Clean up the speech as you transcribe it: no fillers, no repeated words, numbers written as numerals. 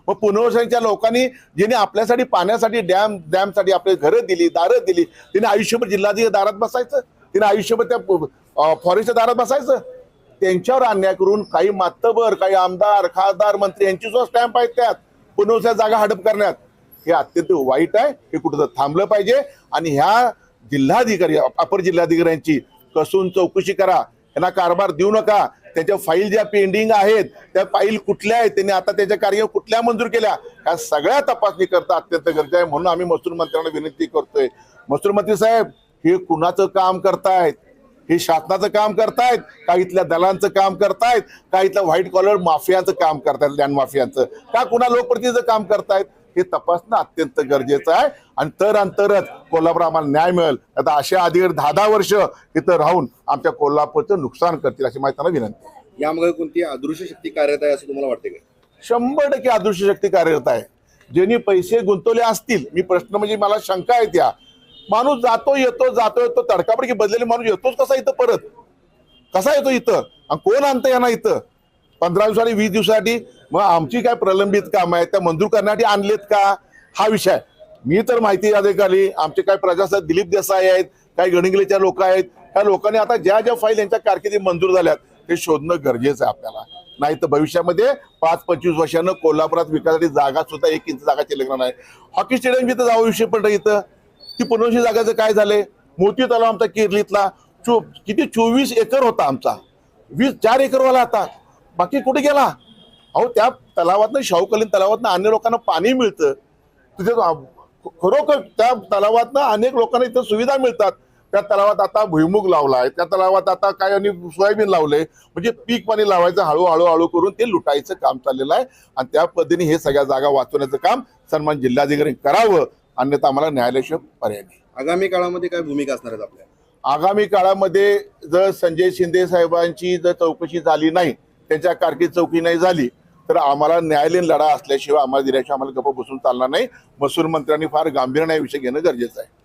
मग पुनर्वसनाच्या लोकांनी ज्यांनी आपल्यासाठी पाण्यासाठी डॅमसाठी आपली घरं दिली, दारं दिली, त्यांनी आयुष्यभर जिल्हाधिकारी दारात बसायचं, त्यांनी आयुष्यभर त्या फॉरेस्टच्या दारात बसायचं? त्यांच्यावर अन्याय करून काही मातबर, काही आमदार, खासदार, मंत्री यांची सुद्धा स्टॅम्प आहेत त्यात पुनर्वसनाच्या जागा हडप करण्यात. हे अत्यंत वाईट आहे. हे कुठं थांबलं पाहिजे आणि ह्या जिल्हाधिकारी, अपर जिल्हाधिकाऱ्यांची कसून चौकशी करा. यांना कारभार देऊ नका. त्याच्या फाईल ज्या पेंडिंग आहेत त्या फाईल कुठल्या आहेत, त्यांनी आता त्याच्या कार्य कुठल्या मंजूर केल्या, ह्या सगळ्या तपासणी करता अत्यंत गरजेचं आहे. म्हणून आम्ही महसूल मंत्र्यांना विनंती करतोय, महसूल मंत्री साहेब, हे कुणाचं काम करतायत? हे शासनाचं काम करतायत का इथल्या दलांचं काम करतायत का इथल्या व्हाईट कॉलर माफियाचं काम करतायत, लँड माफियांचं, का कुणा लोकप्रतिनिधीचं काम करतायत? हे तपासणं अत्यंत गरजेचं आहे. आणि तरच कोल्हापूर आम्हाला न्याय मिळेल. आता अशा अधिकारी 10-10 वर्ष इथं राहून आमच्या कोल्हापूरचं नुकसान करतील अशी माहिती त्यांना विनंती. यामध्ये कोणती अदृश्य शक्ती कार्यरत आहे असं तुम्हाला वाटते का? 100% अदृश्य शक्ती कार्यरत आहे. ज्यांनी पैसे गुंतवले असतील, मी प्रश्न म्हणजे मला शंका आहे, त्या माणूस जातो येतो तडकाफडकी बदलेले माणूस येतोच कसा इथं, परत कसा येतो इथं? आणि कोण आणतं यांना इथं 15 दिवसासाठी 20 दिवसासाठी? मग आमची काय प्रलंबित काम आहे त्या मंजूर करण्यासाठी आणलेत का, हा विषय. मी तर माहिती अधिकारी, आमचे काय प्रशासक दिलीप देसाई आहेत, काही गणिंगलेच्या लोक आहेत, त्या लोकांनी आता ज्या फाईल यांच्या कारकिर्दीत मंजूर झाल्यात ते शोधणं गरजेचं आहे आपल्याला. नाही तर भविष्यामध्ये 5-25 वर्षानं कोल्हापुरात विकासासाठी जागा सुद्धा 1 इंच जागा शिल्लक नाही. हॉकी स्टेडियम इथं जाऊ विषय पण इथं ती पुनर्वसन जागाचं काय झालंय? मोती तलाव आमचा केरलीतला किती 24 एकर होता आमचा, 4 एकरवाला आता, बाकी कुठे गेला? अहो त्या तलावातनं, शाहूकालीन तलावातनं अनेक लोकांना पाणी मिळतं. तिथे खरोखर त्या तलावातनं अनेक लोकांना इथं सुविधा मिळतात. त्या तलावात आता भुईमुग लावलाय, त्या तलावात आता काय आणि सोयाबीन लावलंय, म्हणजे पीक पाणी लावायचं हळूहळू करून ते लुटायचं काम चाललेलं आहे. आणि त्या पद्धतीने हे सगळ्या जागा वाचवण्याचं काम सन्मान जिल्हाधिकारी करावं, अन्यथा आम्हाला न्यायालयाशिवाय पर्याय नाही. आगामी काळामध्ये काय भूमिका असणार आहे आपल्या? आगामी काळामध्ये जर संजय शिंदे साहेबांची जर चौकशी झाली नाही, त्यांच्या कारकीर्द चौकशी नाही झाली, तर आम्हाला न्यायालयीन लढा असल्याशिवाय आम्हाला दिल्याशिवाय आम्हाला गप्प बसून चालणार नाही. महसूल मंत्र्यांनी फार गांभीर्याने विषय घेणं गरजेचं आहे.